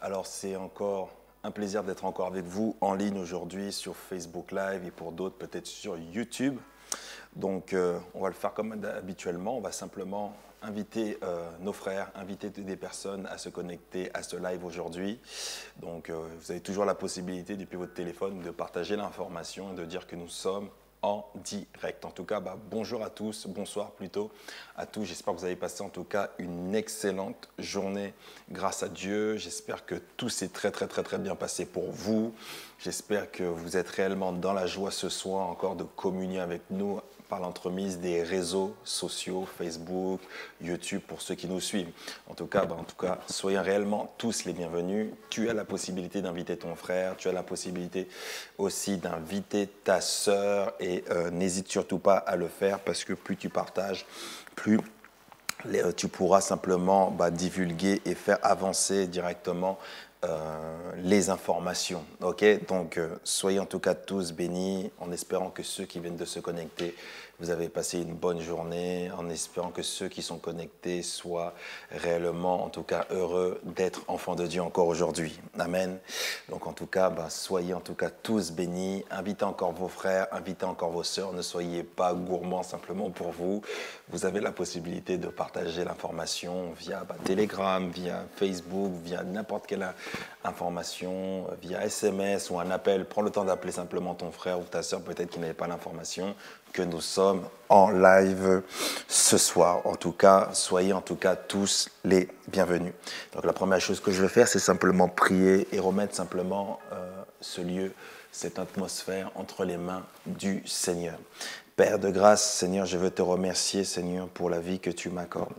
Alors c'est encore un plaisir d'être encore avec vous en ligne aujourd'hui sur Facebook Live et pour d'autres peut-être sur YouTube. Donc on va le faire comme habituellement, on va simplement inviter nos frères, inviter des personnes à se connecter à ce live aujourd'hui. Donc vous avez toujours la possibilité depuis votre téléphone de partager l'information et de dire que nous sommes en direct. En tout cas, bonjour à tous, bonsoir plutôt à tous. J'espère que vous avez passé en tout cas une excellente journée grâce à Dieu. J'espère que tout s'est très bien passé pour vous. J'espère que vous êtes réellement dans la joie ce soir encore de communier avec nous par l'entremise des réseaux sociaux, Facebook, YouTube, pour ceux qui nous suivent. En tout cas, soyez réellement tous les bienvenus. Tu as la possibilité d'inviter ton frère, tu as la possibilité aussi d'inviter ta sœur et n'hésite surtout pas à le faire parce que plus tu partages, plus tu pourras simplement divulguer et faire avancer directement les informations. Ok, donc soyez en tout cas tous bénis en espérant que ceux qui viennent de se connecter, vous avez passé une bonne journée, en espérant que ceux qui sont connectés soient réellement en tout cas heureux d'être enfants de Dieu encore aujourd'hui. Amen. Donc en tout cas, soyez en tout cas tous bénis, invitez encore vos frères, invitez encore vos sœurs, ne soyez pas gourmands simplement pour vous. Vous avez la possibilité de partager l'information via Telegram, via Facebook, via n'importe quelle information, via SMS ou un appel. Prends le temps d'appeler simplement ton frère ou ta sœur, peut-être qu'il n'avait pas l'information, que nous sommes en live ce soir. En tout cas, soyez en tout cas tous les bienvenus. Donc la première chose que je vais faire, c'est simplement prier et remettre simplement ce lieu, cette atmosphère entre les mains du Seigneur. Père de grâce, Seigneur, je veux te remercier, Seigneur, pour la vie que tu m'accordes.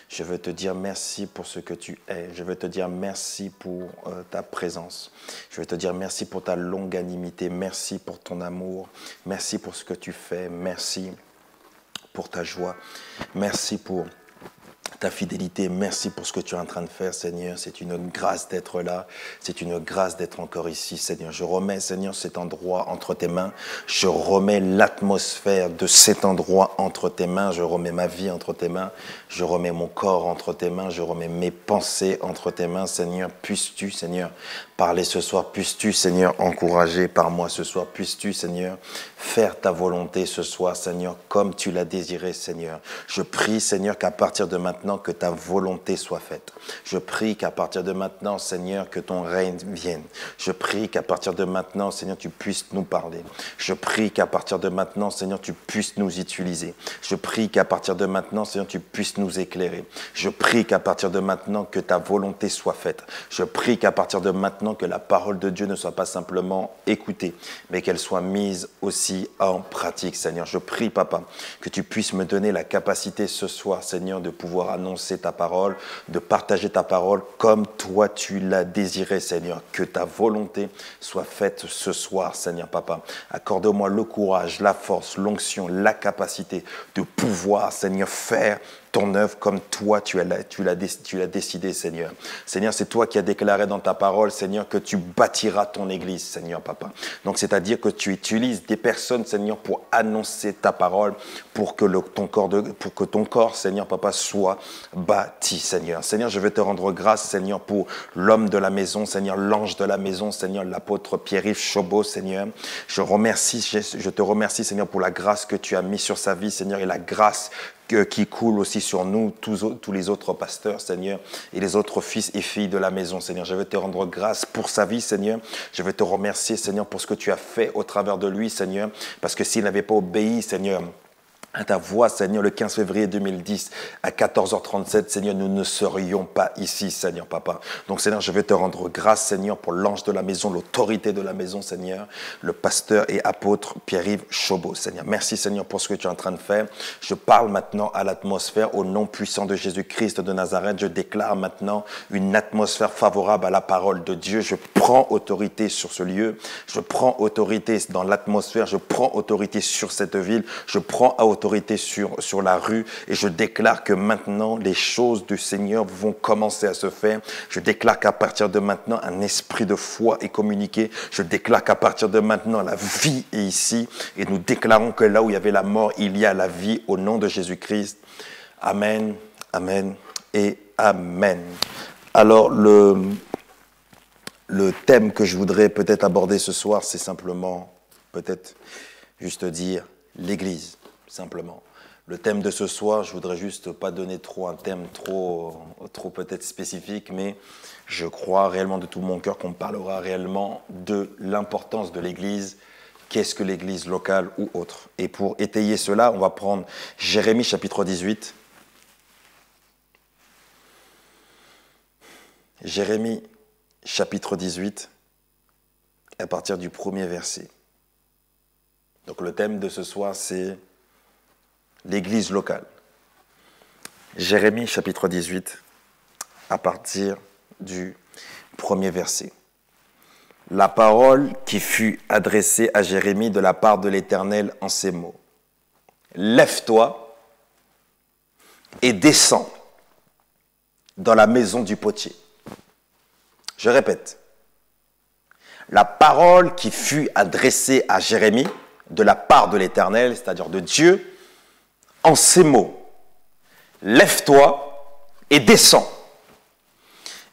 Je veux te dire merci pour ce que tu es. Je veux te dire merci pour ta présence. Je veux te dire merci pour ta longanimité. Merci pour ton amour. Merci pour ce que tu fais. Merci pour ta joie. Merci pour ta fidélité, merci pour ce que tu es en train de faire, Seigneur. C'est une grâce d'être là, c'est une grâce d'être encore ici, Seigneur. Je remets, Seigneur, cet endroit entre tes mains. Je remets l'atmosphère de cet endroit entre tes mains. Je remets ma vie entre tes mains. Je remets mon corps entre tes mains. Je remets mes pensées entre tes mains, Seigneur. Puisses-tu, Seigneur, parler ce soir. Puisses-tu, Seigneur, encourager par moi ce soir. Puisses-tu, Seigneur, faire ta volonté ce soir, Seigneur, comme tu l'as désiré, Seigneur. Je prie, Seigneur, qu'à partir de maintenant, que ta volonté soit faite. Je prie qu'à partir de maintenant, Seigneur, que ton règne vienne. Je prie qu'à partir de maintenant, Seigneur, tu puisses nous parler. Je prie qu'à partir de maintenant, Seigneur, tu puisses nous utiliser. Je prie qu'à partir de maintenant, Seigneur, tu puisses nous éclairer. Je prie qu'à partir de maintenant, que ta volonté soit faite. Je prie qu'à partir de maintenant, que la parole de Dieu ne soit pas simplement écoutée, mais qu'elle soit mise aussi en pratique, Seigneur. Je prie, Papa, que tu puisses me donner la capacité ce soir, Seigneur, de pouvoir annoncer ta parole, de partager ta parole comme toi tu l'as désiré, Seigneur. Que ta volonté soit faite ce soir, Seigneur, Papa. Accorde-moi le courage, la force, l'onction, la capacité de pouvoir, Seigneur, faire ton œuvre comme toi tu l'as décidé, Seigneur. Seigneur, c'est toi qui as déclaré dans ta parole, Seigneur, que tu bâtiras ton église, Seigneur, Papa. Donc, c'est-à-dire que tu utilises des personnes, Seigneur, pour annoncer ta parole, pour que ton corps, Seigneur, Papa, soit bâti, Seigneur. Seigneur, je veux te rendre grâce, Seigneur, pour l'homme de la maison, Seigneur, l'ange de la maison, Seigneur, l'apôtre Pierre-Yves Chobot, Seigneur. Je te remercie, Seigneur, pour la grâce que tu as mise sur sa vie, Seigneur, et la grâce qui coule aussi sur nous, tous les autres pasteurs, Seigneur, et les autres fils et filles de la maison, Seigneur. Je veux te rendre grâce pour sa vie, Seigneur. Je veux te remercier, Seigneur, pour ce que tu as fait au travers de lui, Seigneur, parce que s'il n'avait pas obéi, Seigneur, à ta voix, Seigneur, le 15 février 2010, à 14h37, Seigneur, nous ne serions pas ici, Seigneur, Papa. Donc, Seigneur, je vais te rendre grâce, Seigneur, pour l'ange de la maison, l'autorité de la maison, Seigneur, le pasteur et apôtre Pierre-Yves Chobot, Seigneur. Merci, Seigneur, pour ce que tu es en train de faire. Je parle maintenant à l'atmosphère, au nom puissant de Jésus-Christ de Nazareth. Je déclare maintenant une atmosphère favorable à la parole de Dieu. Je prends autorité sur ce lieu. Je prends autorité dans l'atmosphère. Je prends autorité sur cette ville. Je prends autorité sur la rue et je déclare que maintenant les choses du Seigneur vont commencer à se faire. Je déclare qu'à partir de maintenant un esprit de foi est communiqué. Je déclare qu'à partir de maintenant la vie est ici et nous déclarons que là où il y avait la mort, il y a la vie au nom de Jésus-Christ. Amen, amen et amen. Alors le thème que je voudrais peut-être aborder ce soir, c'est simplement, peut-être, juste dire l'Église, simplement. Le thème de ce soir, je voudrais juste pas donner trop un thème trop peut-être spécifique, mais je crois réellement de tout mon cœur qu'on parlera réellement de l'importance de l'Église. Qu'est-ce que l'Église locale ou autre? Et pour étayer cela, on va prendre Jérémie chapitre 18. Jérémie chapitre 18, à partir du premier verset. Donc le thème de ce soir, c'est l'Église locale. Jérémie chapitre 18, à partir du premier verset. La parole qui fut adressée à Jérémie de la part de l'Éternel en ces mots. Lève-toi et descends dans la maison du potier. Je répète. La parole qui fut adressée à Jérémie de la part de l'Éternel, c'est-à-dire de Dieu, en ces mots. Lève-toi et descends.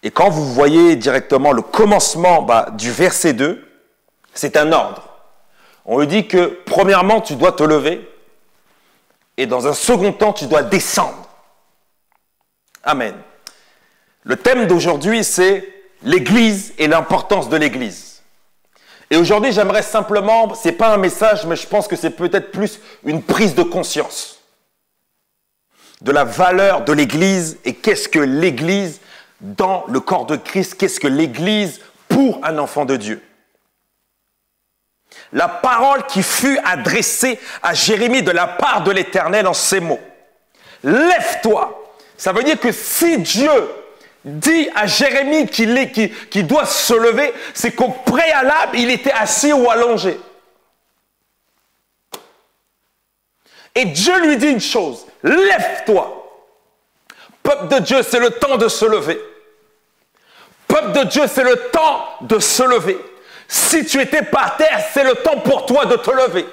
Et quand vous voyez directement le commencement du verset 2, c'est un ordre. On lui dit que, premièrement, tu dois te lever, et dans un second temps, tu dois descendre. Amen. Le thème d'aujourd'hui, c'est l'Église et l'importance de l'Église. Et aujourd'hui, j'aimerais simplement, ce n'est pas un message, mais je pense que c'est peut-être plus une prise de conscience de la valeur de l'Église et qu'est-ce que l'Église dans le corps de Christ, qu'est-ce que l'Église pour un enfant de Dieu. La parole qui fut adressée à Jérémie de la part de l'Éternel en ces mots. Lève-toi. Ça veut dire que si Dieu dit à Jérémie qu'il doit se lever, c'est qu'au préalable, il était assis ou allongé. Et Dieu lui dit une chose, lève-toi. Peuple de Dieu, c'est le temps de se lever. Peuple de Dieu, c'est le temps de se lever. Si tu étais par terre, c'est le temps pour toi de te lever.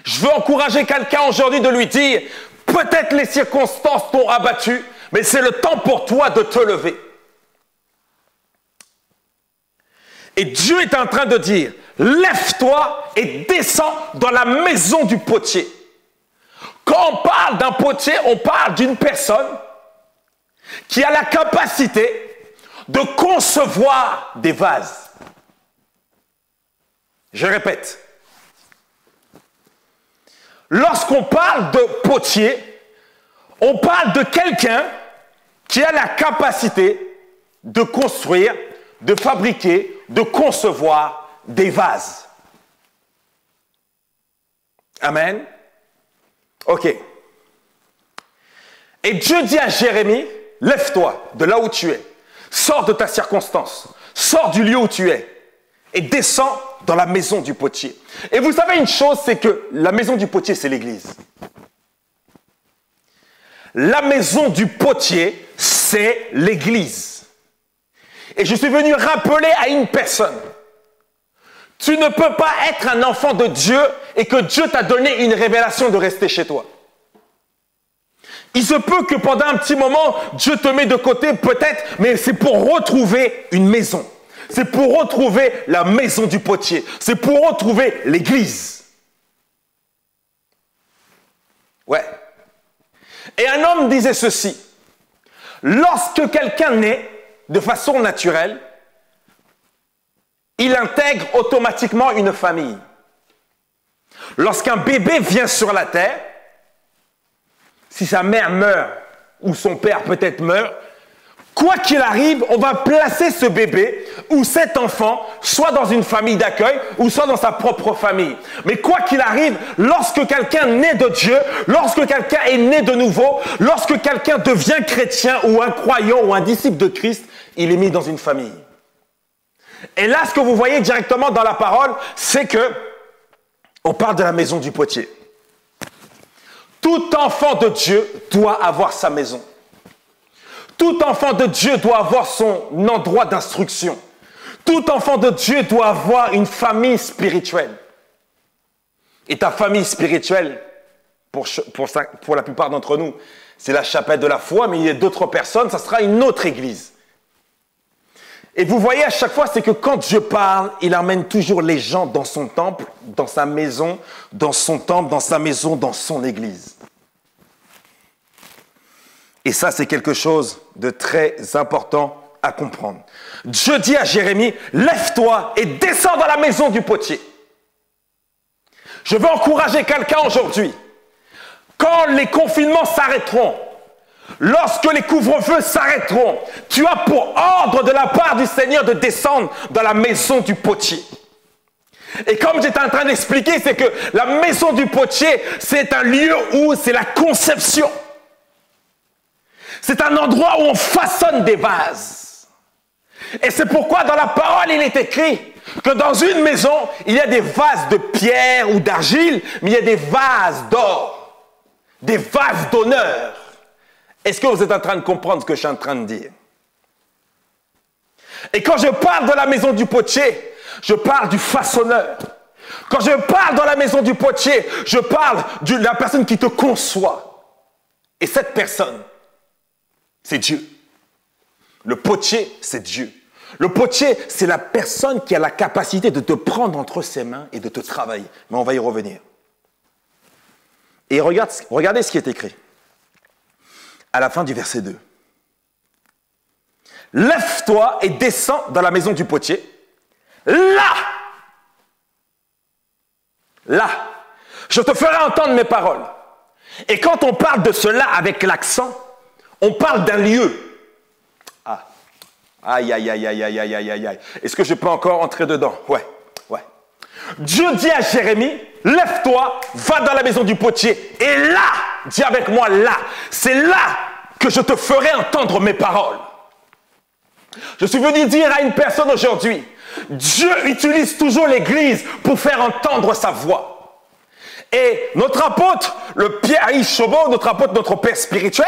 Je veux encourager quelqu'un aujourd'hui de lui dire, peut-être les circonstances t'ont abattu, mais c'est le temps pour toi de te lever. Et Dieu est en train de dire, lève-toi et descends dans la maison du potier. Quand on parle d'un potier, on parle d'une personne qui a la capacité de concevoir des vases. Je répète. Lorsqu'on parle de potier, on parle de quelqu'un qui a la capacité de construire, de fabriquer, de concevoir des vases. Amen. Ok. Et Dieu dit à Jérémie, lève-toi de là où tu es, sors de ta circonstance, sors du lieu où tu es et descends dans la maison du potier. Et vous savez une chose, c'est que la maison du potier, c'est l'Église. La maison du potier, c'est l'Église. Et je suis venu rappeler à une personne, tu ne peux pas être un enfant de Dieu et que Dieu t'a donné une révélation de rester chez toi. Il se peut que pendant un petit moment, Dieu te met de côté peut-être, mais c'est pour retrouver une maison. C'est pour retrouver la maison du potier. C'est pour retrouver l'Église. Ouais. Et un homme disait ceci. Lorsque quelqu'un naît de façon naturelle, il intègre automatiquement une famille. Lorsqu'un bébé vient sur la terre, si sa mère meurt ou son père peut-être meurt, quoi qu'il arrive, on va placer ce bébé ou cet enfant soit dans une famille d'accueil ou soit dans sa propre famille. Mais quoi qu'il arrive, lorsque quelqu'un naît de Dieu, lorsque quelqu'un est né de nouveau, lorsque quelqu'un devient chrétien ou un croyant ou un disciple de Christ, il est mis dans une famille. Et là, ce que vous voyez directement dans la parole, c'est que on parle de la maison du potier. Tout enfant de Dieu doit avoir sa maison. Tout enfant de Dieu doit avoir son endroit d'instruction. Tout enfant de Dieu doit avoir une famille spirituelle. Et ta famille spirituelle, pour la plupart d'entre nous, c'est la chapelle de la foi, mais il y a d'autres personnes, ça sera une autre église. Et vous voyez à chaque fois, c'est que quand Dieu parle, il emmène toujours les gens dans son temple, dans sa maison, dans son temple, dans sa maison, dans son église. Et ça, c'est quelque chose de très important à comprendre. Dieu dit à Jérémie, lève-toi et descends dans la maison du potier. Je veux encourager quelqu'un aujourd'hui. Quand les confinements s'arrêteront, lorsque les couvre-feux s'arrêteront, tu as pour ordre de la part du Seigneur de descendre dans la maison du potier. Et comme j'étais en train d'expliquer, c'est que la maison du potier, c'est un lieu où c'est la conception. C'est un endroit où on façonne des vases. Et c'est pourquoi dans la parole, il est écrit que dans une maison, il y a des vases de pierre ou d'argile, mais il y a des vases d'or, des vases d'honneur. Est-ce que vous êtes en train de comprendre ce que je suis en train de dire? Et quand je parle de la maison du potier, je parle du façonneur. Quand je parle de la maison du potier, je parle de la personne qui te conçoit. Et cette personne, c'est Dieu. Le potier, c'est Dieu. Le potier, c'est la personne qui a la capacité de te prendre entre ses mains et de te travailler. Mais on va y revenir. Et regardez ce qui est écrit. À la fin du verset 2. Lève-toi et descends dans la maison du potier. Là, je te ferai entendre mes paroles. Et quand on parle de cela avec l'accent, on parle d'un lieu. Ah. Aïe, aïe, aïe, aïe, aïe, aïe, aïe, aïe, aïe. Est-ce que je peux encore entrer dedans? Ouais. Dieu dit à Jérémie, lève-toi, va dans la maison du potier. Et là, dis avec moi là, c'est là que je te ferai entendre mes paroles. Je suis venu dire à une personne aujourd'hui, Dieu utilise toujours l'Église pour faire entendre sa voix. Et notre apôtre, le Pierre Ichobo, notre apôtre, notre père spirituel,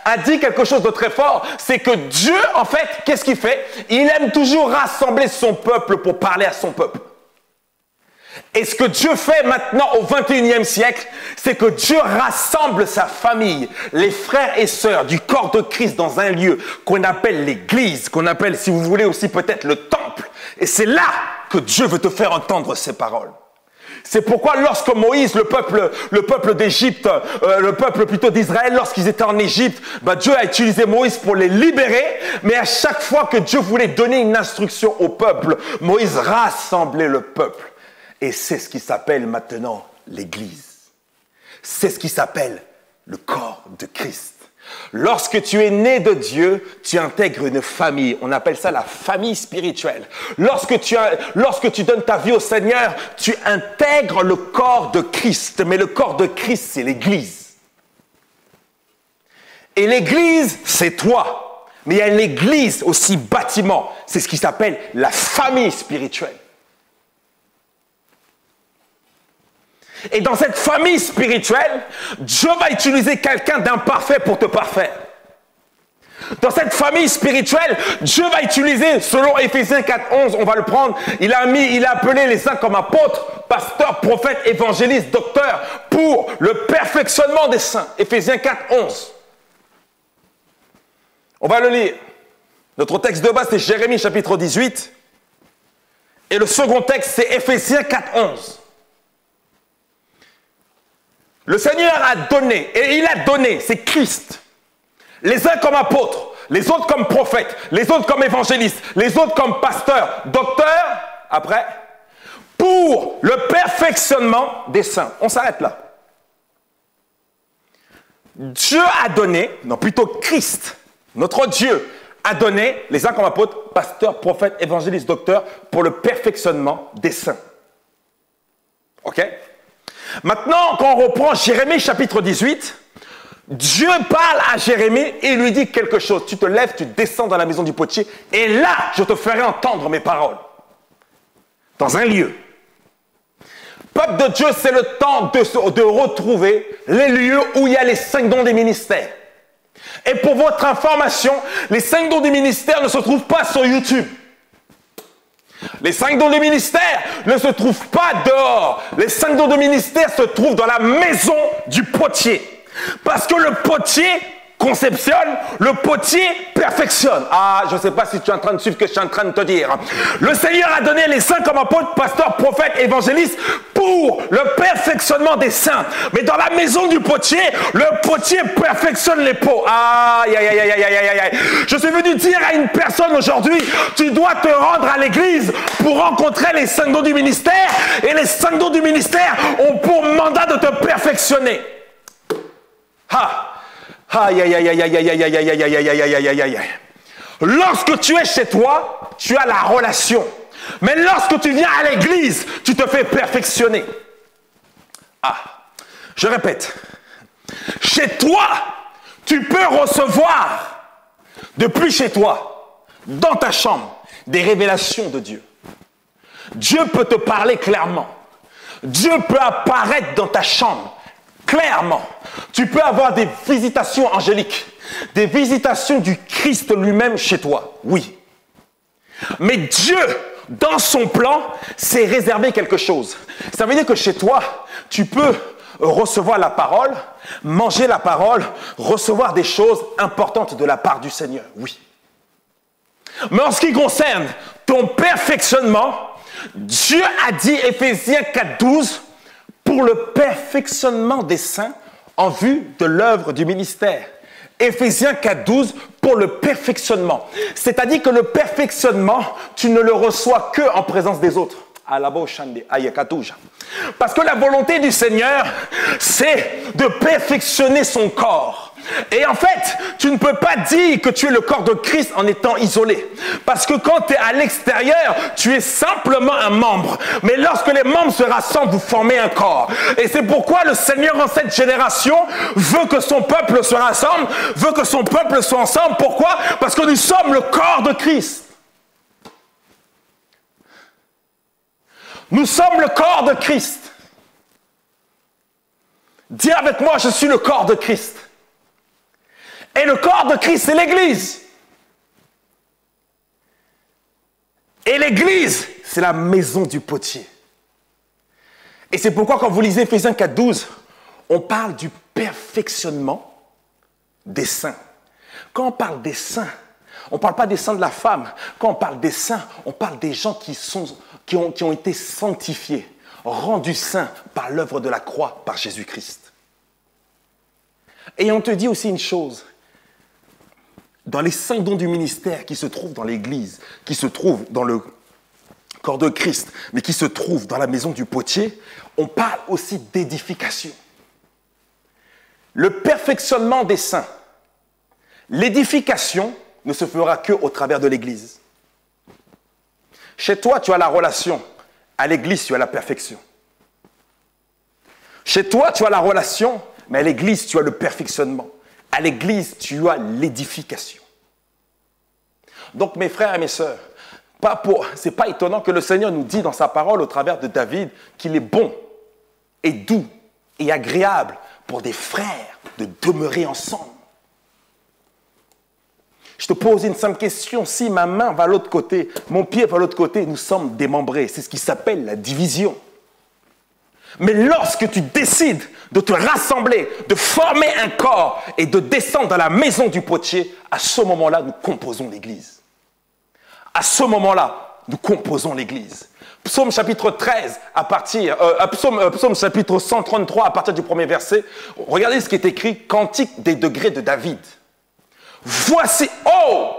a dit quelque chose de très fort. C'est que Dieu, en fait, qu'est-ce qu'il fait? Il aime toujours rassembler son peuple pour parler à son peuple. Et ce que Dieu fait maintenant au 21e siècle, c'est que Dieu rassemble sa famille, les frères et sœurs du corps de Christ dans un lieu qu'on appelle l'église, qu'on appelle, si vous voulez aussi peut-être le temple. Et c'est là que Dieu veut te faire entendre ses paroles. C'est pourquoi lorsque Moïse, le peuple d'Égypte, le peuple plutôt d'Israël, lorsqu'ils étaient en Égypte, Dieu a utilisé Moïse pour les libérer. Mais à chaque fois que Dieu voulait donner une instruction au peuple, Moïse rassemblait le peuple. Et c'est ce qui s'appelle maintenant l'Église. C'est ce qui s'appelle le corps de Christ. Lorsque tu es né de Dieu, tu intègres une famille. On appelle ça la famille spirituelle. Lorsque tu donnes ta vie au Seigneur, tu intègres le corps de Christ. Mais le corps de Christ, c'est l'Église. Et l'Église, c'est toi. Mais il y a l'Église aussi bâtiment. C'est ce qui s'appelle la famille spirituelle. Et dans cette famille spirituelle, Dieu va utiliser quelqu'un d'imparfait pour te parfaire. Dans cette famille spirituelle, Dieu va utiliser, selon Éphésiens 4:11, on va le prendre, il a appelé les uns comme apôtres, pasteurs, prophètes, évangélistes, docteurs, pour le perfectionnement des saints. Éphésiens 4:11. On va le lire. Notre texte de base, c'est Jérémie chapitre 18. Et le second texte, c'est Éphésiens 4:11. Le Seigneur a donné, et il a donné, c'est Christ, les uns comme apôtres, les autres comme prophètes, les autres comme évangélistes, les autres comme pasteurs, docteurs, après, pour le perfectionnement des saints. On s'arrête là. Dieu a donné, non plutôt Christ, notre Dieu, a donné les uns comme apôtres, pasteurs, prophètes, évangélistes, docteurs, pour le perfectionnement des saints. Ok? Maintenant, quand on reprend Jérémie chapitre 18, Dieu parle à Jérémie et lui dit quelque chose. Tu te lèves, tu descends dans la maison du potier et là, je te ferai entendre mes paroles. Dans un lieu. Peuple de Dieu, c'est le temps de retrouver les lieux où il y a les 5 dons des ministères. Et pour votre information, les 5 dons des ministères ne se trouvent pas sur YouTube. Les 5 dons de ministère ne se trouvent pas dehors. Les 5 dons de ministère se trouvent dans la maison du potier. Parce que le potier conceptionne, le potier perfectionne. Ah, je ne sais pas si tu es en train de suivre ce que je suis en train de te dire. Le Seigneur a donné les saints comme apôtres, pasteurs, prophètes, évangélistes pour le perfectionnement des saints. Mais dans la maison du potier, le potier perfectionne les pots. Aïe, aïe, aïe, aïe, aïe, aïe, aïe. Je suis venu dire à une personne aujourd'hui, tu dois te rendre à l'église pour rencontrer les 5 dons du ministère. Et les 5 dons du ministère ont pour mandat de te perfectionner. Ah. Aïe, aïe, aïe, aïe, aïe, aïe, aïe, aïe, aïe, aïe, aïe, aïe, aïe, aïe, aïe. Lorsque tu es chez toi, tu as la relation. Mais lorsque tu viens à l'église, tu te fais perfectionner. Ah, je répète. Chez toi, tu peux recevoir, depuis chez toi, dans ta chambre, des révélations de Dieu. Dieu peut te parler clairement. Dieu peut apparaître dans ta chambre. Clairement, tu peux avoir des visitations angéliques, des visitations du Christ lui-même chez toi, oui. Mais Dieu, dans son plan, s'est réservé quelque chose. Ça veut dire que chez toi, tu peux recevoir la parole, manger la parole, recevoir des choses importantes de la part du Seigneur, oui. Mais en ce qui concerne ton perfectionnement, Dieu a dit, Éphésiens 4:12, pour le perfectionnement des saints en vue de l'œuvre du ministère. Éphésiens 4:12, pour le perfectionnement. C'est-à-dire que le perfectionnement, tu ne le reçois que en présence des autres. Parce que la volonté du Seigneur, c'est de perfectionner son corps. Et en fait, tu ne peux pas dire que tu es le corps de Christ en étant isolé. Parce que quand tu es à l'extérieur, tu es simplement un membre. Mais lorsque les membres se rassemblent, vous formez un corps. Et c'est pourquoi le Seigneur en cette génération veut que son peuple se rassemble, veut que son peuple soit ensemble. Pourquoi? Parce que nous sommes le corps de Christ. Nous sommes le corps de Christ. Dis avec moi, je suis le corps de Christ. Et le corps de Christ, c'est l'Église. Et l'Église, c'est la maison du potier. Et c'est pourquoi quand vous lisez Éphésiens 4:12, on parle du perfectionnement des saints. Quand on parle des saints, on ne parle pas des saints de la femme. Quand on parle des saints, on parle des gens qui ont été sanctifiés, rendus saints par l'œuvre de la croix, par Jésus-Christ. Et on te dit aussi une chose. Dans les 5 dons du ministère qui se trouvent dans l'Église, qui se trouvent dans le corps de Christ, mais qui se trouvent dans la maison du potier, on parle aussi d'édification. Le perfectionnement des saints. L'édification ne se fera qu'au travers de l'Église. Chez toi, tu as la relation. À l'Église, tu as la perfection. Chez toi, tu as la relation, mais à l'Église, tu as le perfectionnement. À l'Église, tu as l'édification. Donc, mes frères et mes sœurs, ce n'est pas étonnant que le Seigneur nous dit dans sa parole au travers de David qu'il est bon et doux et agréable pour des frères de demeurer ensemble. Je te pose une simple question. Si ma main va à l'autre côté, mon pied va à l'autre côté, nous sommes démembrés. C'est ce qui s'appelle la division. Mais lorsque tu décides de te rassembler, de former un corps et de descendre dans la maison du potier, à ce moment-là, nous composons l'Église. À ce moment-là, nous composons l'Église. Psaume chapitre 13, Psaume chapitre 133, à partir du premier verset, regardez ce qui est écrit, Cantique des degrés de David. Voici, oh,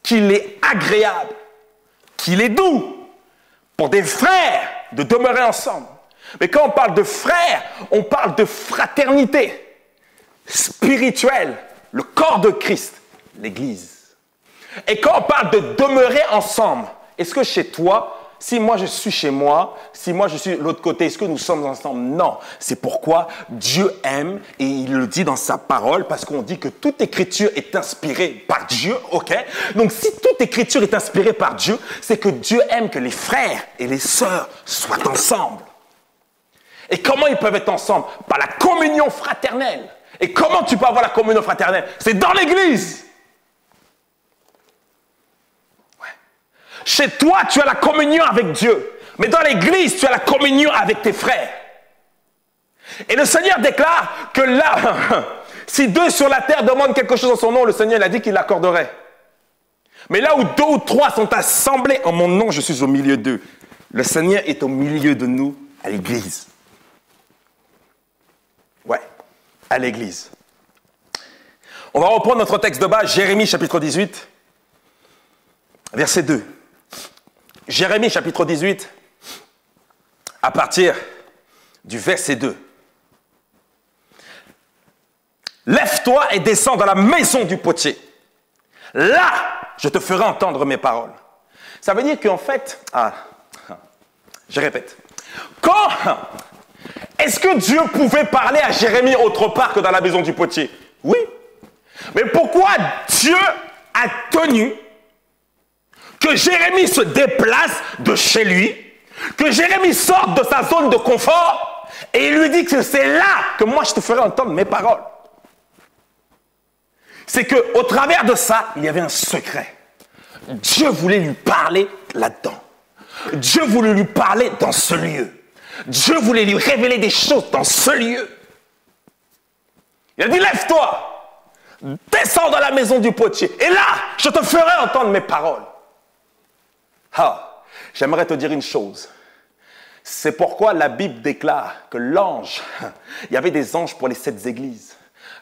qu'il est agréable, qu'il est doux pour des frères de demeurer ensemble. Mais quand on parle de frères, on parle de fraternité spirituelle, le corps de Christ, l'Église. Et quand on parle de demeurer ensemble, est-ce que chez toi, si moi je suis chez moi, si moi je suis de l'autre côté, est-ce que nous sommes ensemble? Non. C'est pourquoi Dieu aime, et il le dit dans sa parole, parce qu'on dit que toute écriture est inspirée par Dieu, ok? Donc si toute écriture est inspirée par Dieu, c'est que Dieu aime que les frères et les sœurs soient ensemble. Et comment ils peuvent être ensemble? Par la communion fraternelle. Et comment tu peux avoir la communion fraternelle? C'est dans l'Église. Chez toi, tu as la communion avec Dieu. Mais dans l'Église, tu as la communion avec tes frères. Et le Seigneur déclare que là, Si 2 sur la terre demandent quelque chose en son nom, le Seigneur il a dit qu'il l'accorderait. Mais là où 2 ou 3 sont assemblés en mon nom, je suis au milieu d'eux. Le Seigneur est au milieu de nous à l'église. Ouais, à l'église. On va reprendre notre texte de base, Jérémie chapitre 18, verset 2. Jérémie chapitre 18, à partir du verset 2. Lève-toi et descends dans la maison du potier. Là, je te ferai entendre mes paroles. Ça veut dire qu'en fait, je répète, est-ce que Dieu pouvait parler à Jérémie autre part que dans la maison du potier? Oui. Mais pourquoi Dieu a tenu que Jérémie se déplace de chez lui, que Jérémie sorte de sa zone de confort et il lui dit que c'est là que moi je te ferai entendre mes paroles? C'est qu'au travers de ça, il y avait un secret. Dieu voulait lui parler là-dedans. Dieu voulait lui parler dans ce lieu. Dieu voulait lui révéler des choses dans ce lieu. Il a dit, lève-toi, descends dans la maison du potier, et là, je te ferai entendre mes paroles. J'aimerais te dire une chose. C'est pourquoi la Bible déclare que l'ange, il y avait des anges pour les 7 églises.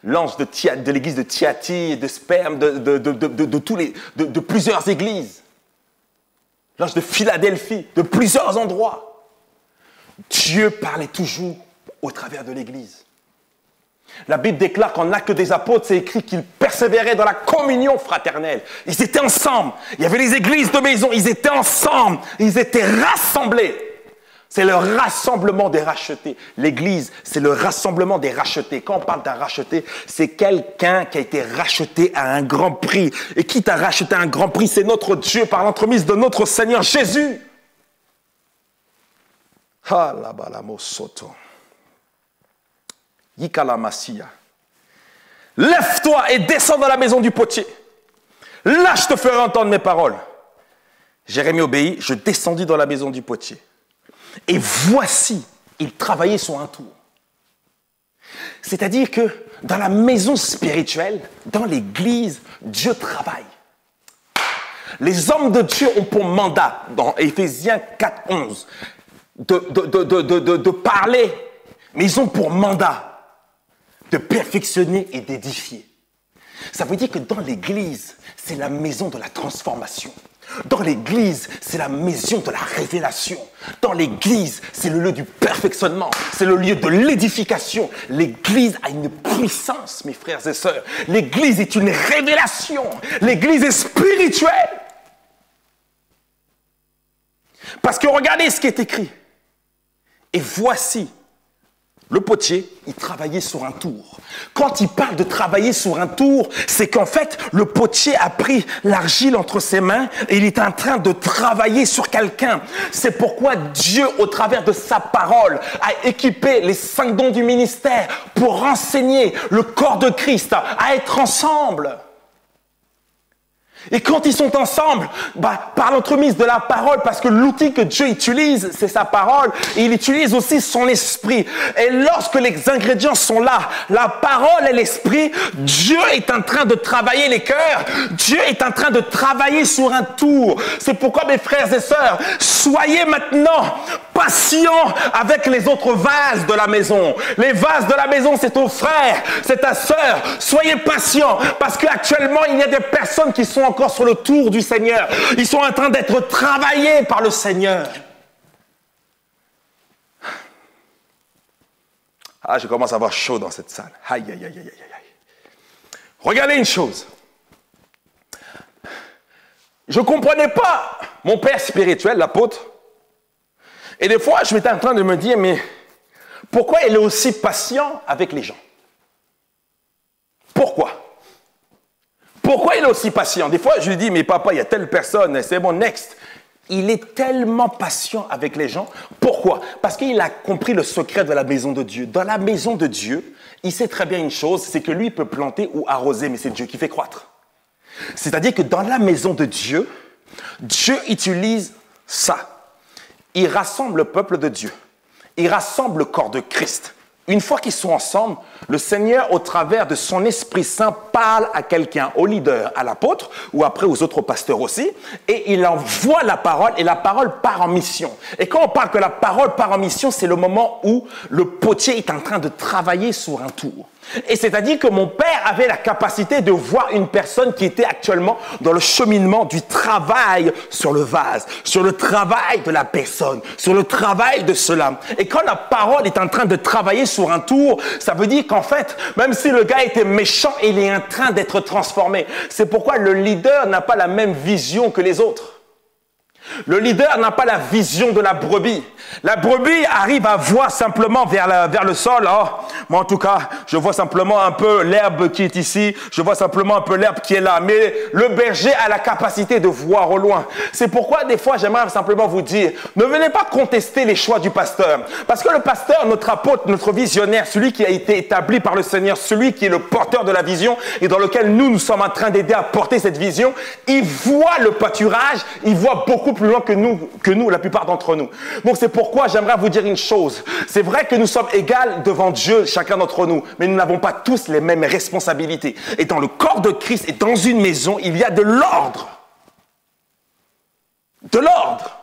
L'ange de l'église de Thyatire, de Sperme, de plusieurs églises. L'ange de Philadelphie, de plusieurs endroits. Dieu parlait toujours au travers de l'église. La Bible déclare qu'en Actes des Apôtres, c'est écrit qu'ils persévéraient dans la communion fraternelle. Ils étaient ensemble. Il y avait les églises de maison, ils étaient ensemble. Ils étaient rassemblés. C'est le rassemblement des rachetés. L'église, c'est le rassemblement des rachetés. Quand on parle d'un racheté, c'est quelqu'un qui a été racheté à un grand prix. Et qui t'a racheté à un grand prix? C'est notre Dieu par l'entremise de notre Seigneur Jésus. Lève-toi et descends dans la maison du potier. Là, je te ferai entendre mes paroles. Jérémie obéit, je descendis dans la maison du potier. Et voici, il travaillait sur un tour. C'est-à-dire que dans la maison spirituelle, dans l'église, Dieu travaille. Les hommes de Dieu ont pour mandat, dans Éphésiens 4:11, de parler, mais ils ont pour mandat de perfectionner et d'édifier. Ça veut dire que dans l'église, c'est la maison de la transformation. Dans l'église, c'est la maison de la révélation. Dans l'église, c'est le lieu du perfectionnement. C'est le lieu de l'édification. L'église a une puissance, mes frères et sœurs. L'église est une révélation. L'église est spirituelle. Parce que regardez ce qui est écrit. Et voici, le potier, il travaillait sur un tour. Quand il parle de travailler sur un tour, c'est qu'en fait, le potier a pris l'argile entre ses mains et il est en train de travailler sur quelqu'un. C'est pourquoi Dieu, au travers de sa parole, a équipé les 5 dons du ministère pour enseigner le corps de Christ à être ensemble. Et quand ils sont ensemble, par l'entremise de la parole, parce que l'outil que Dieu utilise, c'est sa parole, et il utilise aussi son esprit. Et lorsque les ingrédients sont là, la parole et l'esprit, Dieu est en train de travailler les cœurs. Dieu est en train de travailler sur un tour. C'est pourquoi, mes frères et sœurs, soyez maintenant patients avec les autres vases de la maison. Les vases de la maison, c'est ton frère, c'est ta sœur. Soyez patients, parce qu'actuellement, il y a des personnes qui sont encore sur le tour du Seigneur. Ils sont en train d'être travaillés par le Seigneur. Je commence à avoir chaud dans cette salle. Aïe, aïe, aïe, aïe, aïe. Regardez une chose. Je ne comprenais pas mon père spirituel, l'apôtre. Et des fois, je m'étais en train de me dire, mais pourquoi il est aussi patient avec les gens? Pourquoi? Pourquoi il est aussi patient? Des fois, je lui dis, mais papa, il y a telle personne, c'est bon, next. Il est tellement patient avec les gens. Pourquoi? Parce qu'il a compris le secret de la maison de Dieu. Dans la maison de Dieu, il sait très bien une chose, c'est que lui peut planter ou arroser, mais c'est Dieu qui fait croître. C'est-à-dire que dans la maison de Dieu, Dieu utilise ça. Il rassemble le peuple de Dieu. Il rassemble le corps de Christ. Une fois qu'ils sont ensemble, le Seigneur, au travers de son Esprit Saint, parle à quelqu'un, au leader, à l'apôtre, ou après aux autres pasteurs aussi, et il envoie la parole, et la parole part en mission. Et quand on parle que la parole part en mission, c'est le moment où le potier est en train de travailler sur un tour. Et c'est-à-dire que mon père avait la capacité de voir une personne qui était actuellement dans le cheminement du travail sur le vase, sur le travail de la personne, sur le travail de cela. Et quand la parole est en train de travailler sur un tour, ça veut dire qu'en fait, même si le gars était méchant, il est en train d'être transformé. C'est pourquoi le leader n'a pas la même vision que les autres. Le leader n'a pas la vision de la brebis. La brebis arrive à voir simplement vers le sol. Oh, moi, en tout cas, je vois simplement un peu l'herbe qui est ici. Je vois simplement un peu l'herbe qui est là. Mais le berger a la capacité de voir au loin. C'est pourquoi, des fois, j'aimerais simplement vous dire, ne venez pas contester les choix du pasteur. Parce que le pasteur, notre apôtre, notre visionnaire, celui qui a été établi par le Seigneur, celui qui est le porteur de la vision et dans lequel nous sommes en train d'aider à porter cette vision, il voit le pâturage, il voit beaucoup plus loin que nous, la plupart d'entre nous. Donc c'est pourquoi j'aimerais vous dire une chose. C'est vrai que nous sommes égaux devant Dieu, chacun d'entre nous, mais nous n'avons pas tous les mêmes responsabilités. Et dans le corps de Christ et dans une maison, il y a de l'ordre. De l'ordre.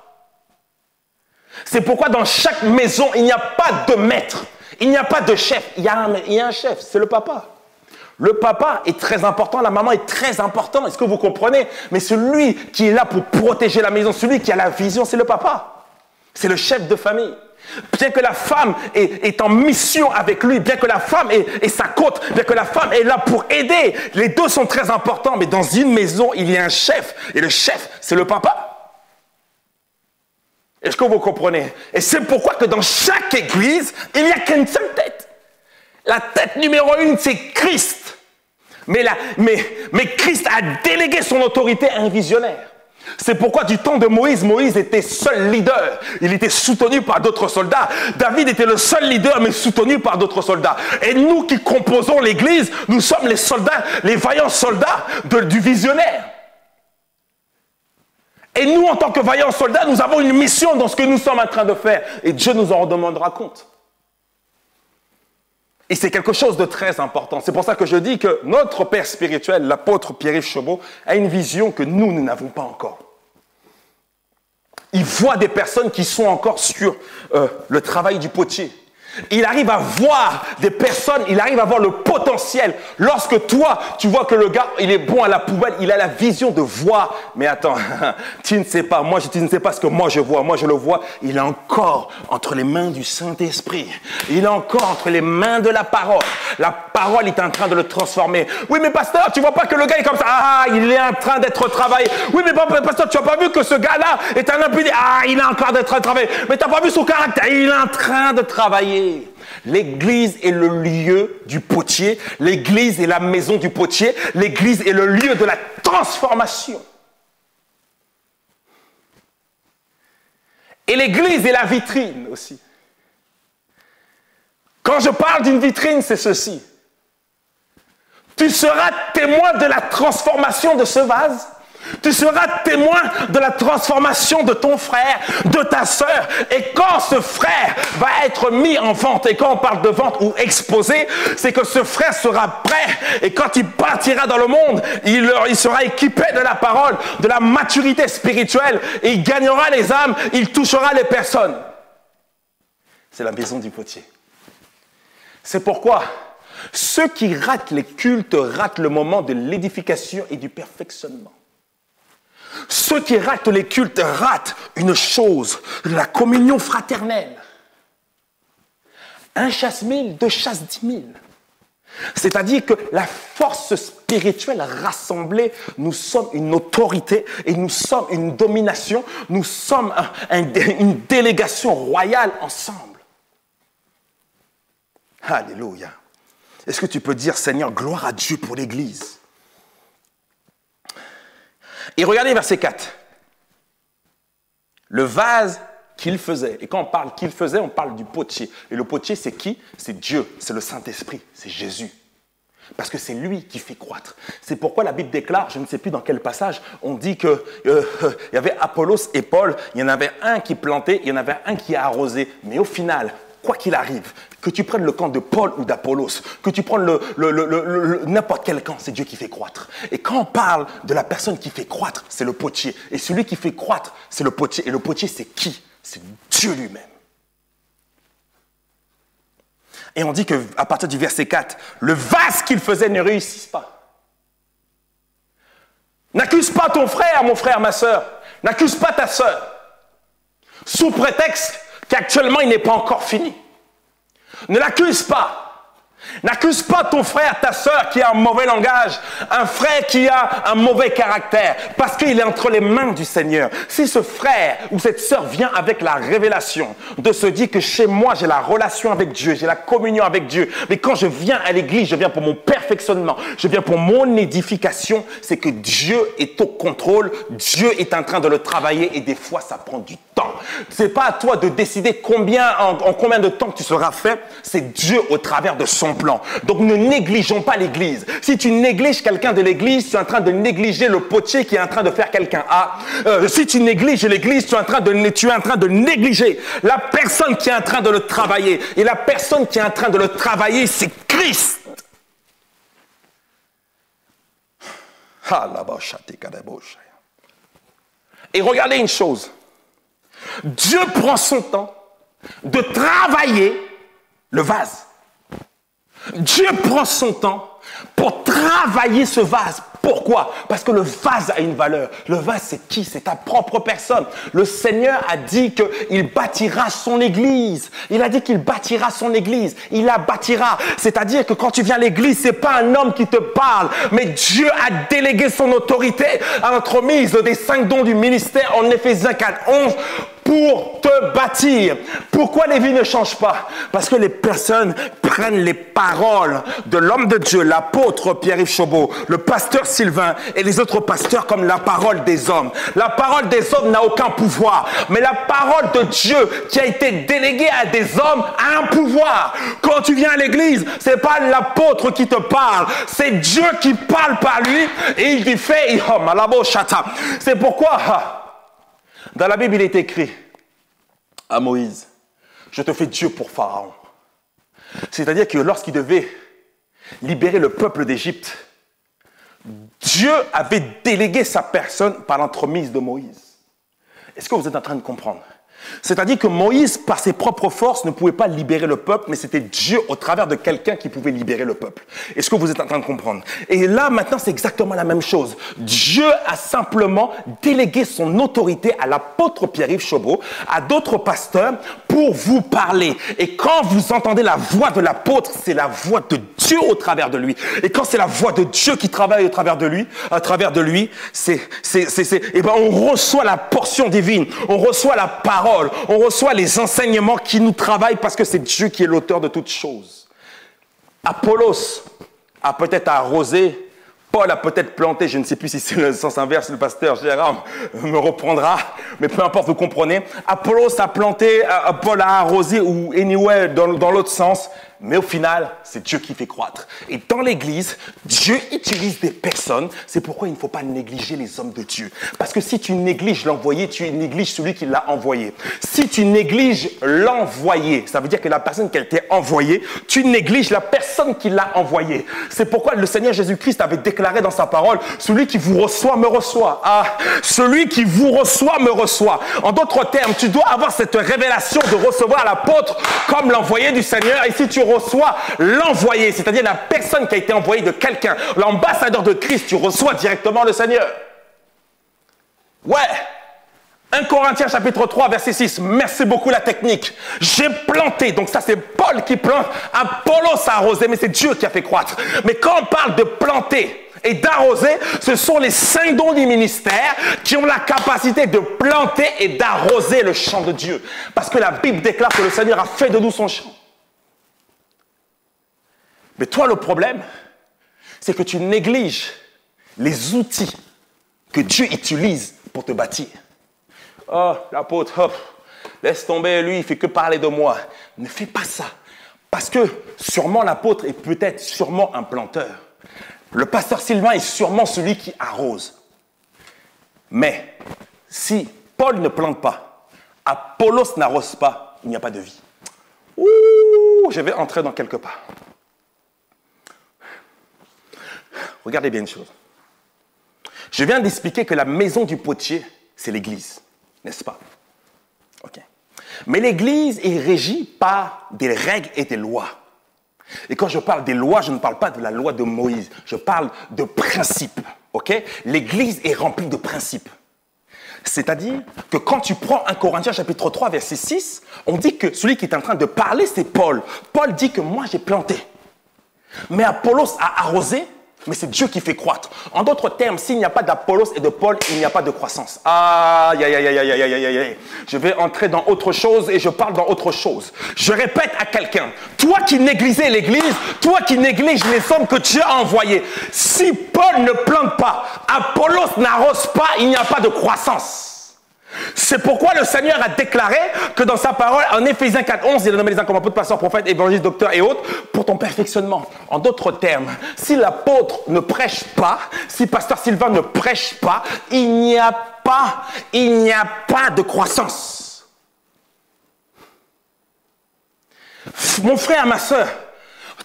C'est pourquoi dans chaque maison, il n'y a pas de maître, il n'y a pas de chef. Il y a un chef, c'est le papa. Le papa est très important, la maman est très importante, est-ce que vous comprenez? Mais celui qui est là pour protéger la maison, celui qui a la vision, c'est le papa. C'est le chef de famille. Bien que la femme est en mission avec lui, bien que la femme est sa côte, bien que la femme est là pour aider, les deux sont très importants, mais dans une maison, il y a un chef, et le chef, c'est le papa. Est-ce que vous comprenez? Et c'est pourquoi que dans chaque église, il n'y a qu'une seule tête. La tête numéro 1, c'est Christ. Mais Christ a délégué son autorité à un visionnaire. C'est pourquoi du temps de Moïse, Moïse était seul leader. Il était soutenu par d'autres soldats. David était le seul leader, mais soutenu par d'autres soldats. Et nous qui composons l'église, nous sommes les soldats, les vaillants soldats du visionnaire. Et nous, en tant que vaillants soldats, nous avons une mission dans ce que nous sommes en train de faire. Et Dieu nous en demandera compte. Et c'est quelque chose de très important. C'est pour ça que je dis que notre père spirituel, l'apôtre Pierre-Yves Chauveau, a une vision que nous n'avons pas encore. Il voit des personnes qui sont encore sur le travail du potier. Il arrive à voir des personnes, il arrive à voir le potentiel. Lorsque toi, tu vois que le gars, il est bon à la poubelle, il a la vision de voir. Mais attends, tu ne sais pas, tu ne sais pas ce que moi je vois. Moi je le vois, il est encore entre les mains du Saint-Esprit. Il est encore entre les mains de la parole. La parole est en train de le transformer. Oui, mais pasteur, tu vois pas que le gars est comme ça. Ah, il est en train d'être travaillé. Oui, mais pasteur, tu n'as pas vu que ce gars-là est un impuni. Ah, il est en train d'être travaillé. Mais tu n'as pas vu son caractère. Il est en train de travailler. L'église est le lieu du potier, l'église est la maison du potier, l'église est le lieu de la transformation. Et l'église est la vitrine aussi. Quand je parle d'une vitrine, c'est ceci. Tu seras témoin de la transformation de ce vase. Tu seras témoin de la transformation de ton frère, de ta sœur. Et quand ce frère va être mis en vente, et quand on parle de vente ou exposé, c'est que ce frère sera prêt. Et quand il partira dans le monde, il sera équipé de la parole, de la maturité spirituelle. Et il gagnera les âmes, il touchera les personnes. C'est la maison du potier. C'est pourquoi ceux qui ratent les cultes ratent le moment de l'édification et du perfectionnement. Ceux qui ratent les cultes ratent une chose, la communion fraternelle. Un chasse 1000, deux chasse 10 000. C'est-à-dire que la force spirituelle rassemblée, nous sommes une autorité et nous sommes une domination, nous sommes une délégation royale ensemble. Alléluia. Est-ce que tu peux dire, Seigneur, gloire à Dieu pour l'Église? Et regardez verset 4. Le vase qu'il faisait. Et quand on parle qu'il faisait, on parle du potier. Et le potier, c'est qui? C'est Dieu, c'est le Saint-Esprit, c'est Jésus. Parce que c'est lui qui fait croître. C'est pourquoi la Bible déclare, je ne sais plus dans quel passage, on dit qu'il y avait Apollos et Paul, il y en avait un qui plantait, il y en avait un qui a arrosé. Mais au final, quoi qu'il arrive, que tu prennes le camp de Paul ou d'Apollos, que tu prennes n'importe quel camp, c'est Dieu qui fait croître. Et quand on parle de la personne qui fait croître, c'est le potier. Et celui qui fait croître, c'est le potier. Et le potier, c'est qui? C'est Dieu lui-même. Et on dit qu'à partir du verset 4, le vase qu'il faisait ne réussisse pas. N'accuse pas ton frère, mon frère, ma sœur. N'accuse pas ta sœur. Sous prétexte qu'actuellement il n'est pas encore fini. Ne l'accuse pas. N'accuse pas ton frère, ta sœur qui a un mauvais langage, un frère qui a un mauvais caractère, parce qu'il est entre les mains du Seigneur. Si ce frère ou cette sœur vient avec la révélation de se dire que chez moi j'ai la relation avec Dieu, j'ai la communion avec Dieu, mais quand je viens à l'église, je viens pour mon perfectionnement, je viens pour mon édification, c'est que Dieu est au contrôle, Dieu est en train de le travailler et des fois ça prend du temps. C'est pas à toi de décider en combien de temps tu seras fait, c'est Dieu au travers de son plan. Donc ne négligeons pas l'église. Si tu négliges quelqu'un de l'église, tu es en train de négliger le potier qui est en train de faire quelqu'un A. Si tu négliges l'église, tu es en train de négliger la personne qui est en train de le travailler. Et la personne qui est en train de le travailler, c'est Christ. Et regardez une chose. Dieu prend son temps de travailler le vase. Dieu prend son temps pour travailler ce vase. Pourquoi? Parce que le vase a une valeur. Le vase, c'est qui? C'est ta propre personne. Le Seigneur a dit qu'il bâtira son église. Il a dit qu'il bâtira son église. Il la bâtira. C'est-à-dire que quand tu viens à l'église, c'est pas un homme qui te parle, mais Dieu a délégué son autorité à l'entremise des 5 dons du ministère en Éphésiens 4:11 pour te bâtir. Pourquoi les vies ne changent pas? Parce que les personnes prennent les paroles de l'homme de Dieu, l'apôtre Pierre-Yves Chauveau, le pasteur Sylvain et les autres pasteurs comme la parole des hommes. La parole des hommes n'a aucun pouvoir, mais la parole de Dieu qui a été déléguée à des hommes a un pouvoir. Quand tu viens à l'église, c'est pas l'apôtre qui te parle, c'est Dieu qui parle par lui et il dit fait. C'est pourquoi dans la Bible, il est écrit à Moïse, je te fais Dieu pour Pharaon. C'est-à-dire que lorsqu'il devait libérer le peuple d'Égypte, Dieu avait délégué sa personne par l'entremise de Moïse. Est-ce que vous êtes en train de comprendre? C'est-à-dire que Moïse, par ses propres forces, ne pouvait pas libérer le peuple, mais c'était Dieu au travers de quelqu'un qui pouvait libérer le peuple. Est-ce que vous êtes en train de comprendre? Et là, maintenant, c'est exactement la même chose. Dieu a simplement délégué son autorité à l'apôtre Pierre-Yves Chauveau, à d'autres pasteurs, pour vous parler. Et quand vous entendez la voix de l'apôtre, c'est la voix de Dieu au travers de lui. Et quand c'est la voix de Dieu qui travaille au travers de lui, on reçoit la portion divine, on reçoit la parole. On reçoit les enseignements qui nous travaillent parce que c'est Dieu qui est l'auteur de toutes choses. Apollos a peut-être arrosé, Paul a peut-être planté, je ne sais plus si c'est le sens inverse, le pasteur Gérard me reprendra, mais peu importe, vous comprenez. Apollos a planté, Paul a arrosé, ou anyway, dans l'autre sens. Mais au final, c'est Dieu qui fait croître. Et dans l'Église, Dieu utilise des personnes. C'est pourquoi il ne faut pas négliger les hommes de Dieu. Parce que si tu négliges l'envoyé, tu négliges celui qui l'a envoyé. Si tu négliges l'envoyé, ça veut dire que la personne qui a été envoyée, tu négliges la personne qui l'a envoyé. C'est pourquoi le Seigneur Jésus-Christ avait déclaré dans sa parole, celui qui vous reçoit me reçoit. Ah, celui qui vous reçoit me reçoit. En d'autres termes, tu dois avoir cette révélation de recevoir l'apôtre comme l'envoyé du Seigneur. Et si tu reçois l'envoyé, c'est-à-dire la personne qui a été envoyée de quelqu'un, l'ambassadeur de Christ, tu reçois directement le Seigneur. Ouais. 1 Corinthiens chapitre 3 verset 6. Merci beaucoup la technique. J'ai planté. Donc ça c'est Paul qui plante. Apollos a arrosé, mais c'est Dieu qui a fait croître. Mais quand on parle de planter et d'arroser, ce sont les 5 dons du ministère qui ont la capacité de planter et d'arroser le champ de Dieu. Parce que la Bible déclare que le Seigneur a fait de nous son champ. Mais toi, le problème, c'est que tu négliges les outils que Dieu utilise pour te bâtir. Oh, l'apôtre, hop, laisse tomber, lui, il fait que parler de moi. Ne fais pas ça. Parce que sûrement l'apôtre est peut-être sûrement un planteur. Le pasteur Sylvain est sûrement celui qui arrose. Mais si Paul ne plante pas, Apollos n'arrose pas, il n'y a pas de vie. Ouh, je vais entrer dans quelque part. Regardez bien une chose. Je viens d'expliquer que la maison du potier, c'est l'église, n'est-ce pas? Ok. Mais l'église est régie par des règles et des lois. Et quand je parle des lois, je ne parle pas de la loi de Moïse, je parle de principes. Ok? L'église est remplie de principes. C'est-à-dire que quand tu prends 1 Corinthiens chapitre 3, verset 6, on dit que celui qui est en train de parler, c'est Paul. Paul dit que moi, j'ai planté. Mais Apollos a arrosé, mais c'est Dieu qui fait croître. En d'autres termes, s'il n'y a pas d'Apollos et de Paul, il n'y a pas de croissance. Aïe, aïe, aïe, aïe, aïe, aïe, aïe, aïe. Je vais entrer dans autre chose et je parle dans autre chose. Je répète à quelqu'un, toi qui négligeais l'église, toi qui négliges les hommes que Dieu a envoyés, si Paul ne plante pas, Apollos n'arrose pas, il n'y a pas de croissance. C'est pourquoi le Seigneur a déclaré que dans sa parole, en Éphésiens 4:11, il a nommé les uns comme apôtres, pasteurs, prophètes, évangélistes, docteurs et autres, pour ton perfectionnement. En d'autres termes, si l'apôtre ne prêche pas, si pasteur Sylvain ne prêche pas, il n'y a pas de croissance. Mon frère, ma soeur,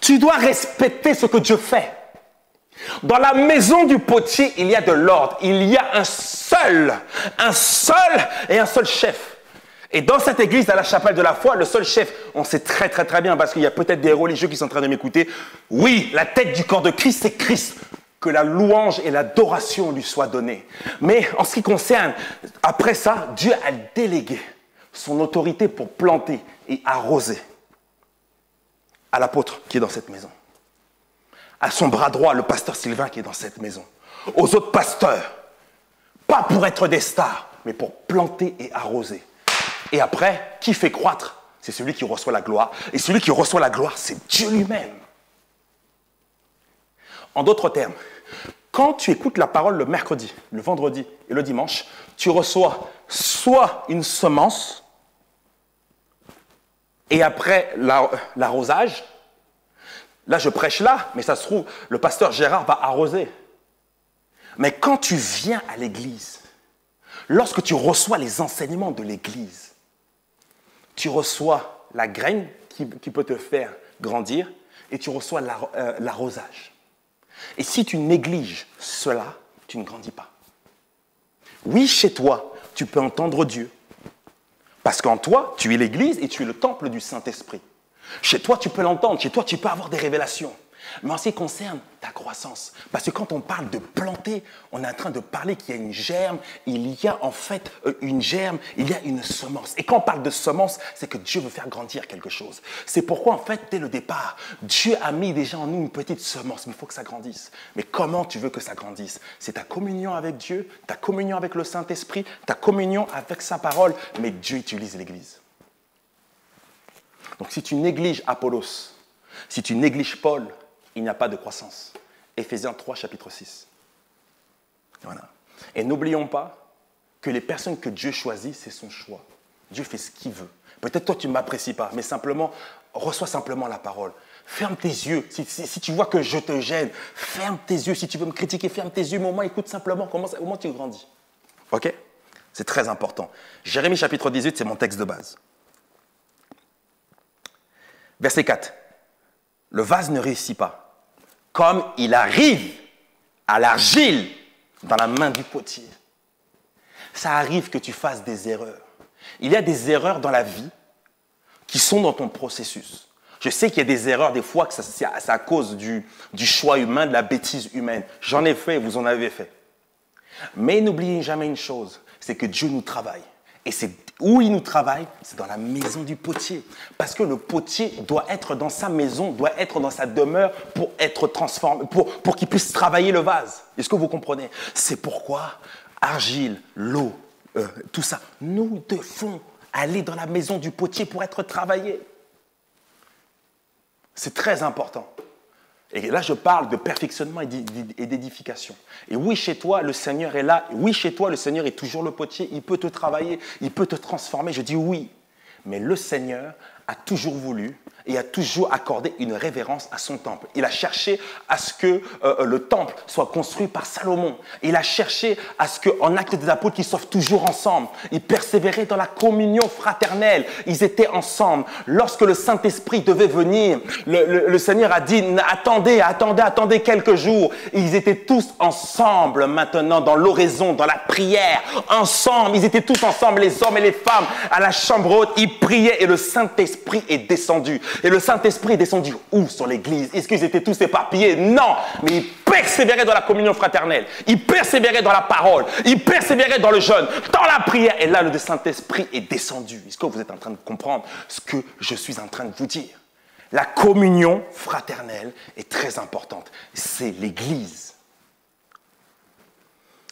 tu dois respecter ce que Dieu fait. Dans la maison du potier, il y a de l'ordre. Il y a un seul et un seul chef. Et dans cette église, à la chapelle de la foi, le seul chef, on sait très très très bien, parce qu'il y a peut-être des religieux qui sont en train de m'écouter. Oui, la tête du corps de Christ, c'est Christ. Que la louange et l'adoration lui soient données. Mais en ce qui concerne, après ça, Dieu a délégué son autorité pour planter et arroser à l'apôtre qui est dans cette maison. À son bras droit, le pasteur Sylvain qui est dans cette maison. Aux autres pasteurs, pas pour être des stars, mais pour planter et arroser. Et après, qui fait croître? C'est celui qui reçoit la gloire. Et celui qui reçoit la gloire, c'est Dieu lui-même. En d'autres termes, quand tu écoutes la parole le mercredi, le vendredi et le dimanche, tu reçois soit une semence, et après l'arrosage, là, je prêche là, mais ça se trouve, le pasteur Gérard va arroser. Mais quand tu viens à l'église, lorsque tu reçois les enseignements de l'église, tu reçois la graine qui peut te faire grandir et tu reçois l'arrosage. Et si tu négliges cela, tu ne grandis pas. Oui, chez toi, tu peux entendre Dieu. Parce qu'en toi, tu es l'église et tu es le temple du Saint-Esprit. Chez toi, tu peux l'entendre. Chez toi, tu peux avoir des révélations. Mais en ce qui concerne ta croissance, parce que quand on parle de planter, on est en train de parler qu'il y a une germe, il y a en fait une germe, il y a une semence. Et quand on parle de semence, c'est que Dieu veut faire grandir quelque chose. C'est pourquoi en fait, dès le départ, Dieu a mis déjà en nous une petite semence, mais il faut que ça grandisse. Mais comment tu veux que ça grandisse? C'est ta communion avec Dieu, ta communion avec le Saint-Esprit, ta communion avec sa parole, mais Dieu utilise l'Église. Donc si tu négliges Apollos, si tu négliges Paul, il n'y a pas de croissance. Éphésiens 3, chapitre 6. Voilà. Et n'oublions pas que les personnes que Dieu choisit, c'est son choix. Dieu fait ce qu'il veut. Peut-être toi, tu ne m'apprécies pas, mais simplement, reçois simplement la parole. Ferme tes yeux. Si tu vois que je te gêne, ferme tes yeux. Si tu veux me critiquer, ferme tes yeux. Mais au moins, écoute simplement comment tu grandis. OK? C'est très important. Jérémie, chapitre 18, c'est mon texte de base. Verset 4. Le vase ne réussit pas. Comme il arrive à l'argile dans la main du potier. Ça arrive que tu fasses des erreurs. Il y a des erreurs dans la vie qui sont dans ton processus. Je sais qu'il y a des erreurs des fois que c'est à cause du choix humain, de la bêtise humaine. J'en ai fait, vous en avez fait. Mais n'oubliez jamais une chose, c'est que Dieu nous travaille. Et c'est où il nous travaille, c'est dans la maison du potier. Parce que le potier doit être dans sa maison, doit être dans sa demeure pour être transformé, pour qu'il puisse travailler le vase. Est-ce que vous comprenez? C'est pourquoi argile, l'eau, tout ça, nous devons aller dans la maison du potier pour être travaillés. C'est très important. Et là, je parle de perfectionnement et d'édification. Et oui, chez toi, le Seigneur est là. Oui, chez toi, le Seigneur est toujours le potier. Il peut te travailler, il peut te transformer. Je dis oui. Mais le Seigneur a toujours voulu et a toujours accordé une révérence à son temple. Il a cherché à ce que le temple soit construit par Salomon. Il a cherché à ce qu'en Actes des Apôtres, qu'ils soient toujours ensemble. Ils persévéraient dans la communion fraternelle. Ils étaient ensemble. Lorsque le Saint-Esprit devait venir, le Seigneur a dit « Attendez quelques jours ». Ils étaient tous ensemble maintenant dans l'oraison, dans la prière. Ensemble, ils étaient tous ensemble, les hommes et les femmes, à la chambre haute. Ils priaient et le Saint-Esprit est descendu. Et le Saint-Esprit est descendu où sur l'église? Est-ce qu'ils étaient tous éparpillés? Non, mais ils persévéraient dans la communion fraternelle. Ils persévéraient dans la parole. Ils persévéraient dans le jeûne, dans la prière. Et là, le Saint-Esprit est descendu. Est-ce que vous êtes en train de comprendre ce que je suis en train de vous dire? La communion fraternelle est très importante. C'est l'église.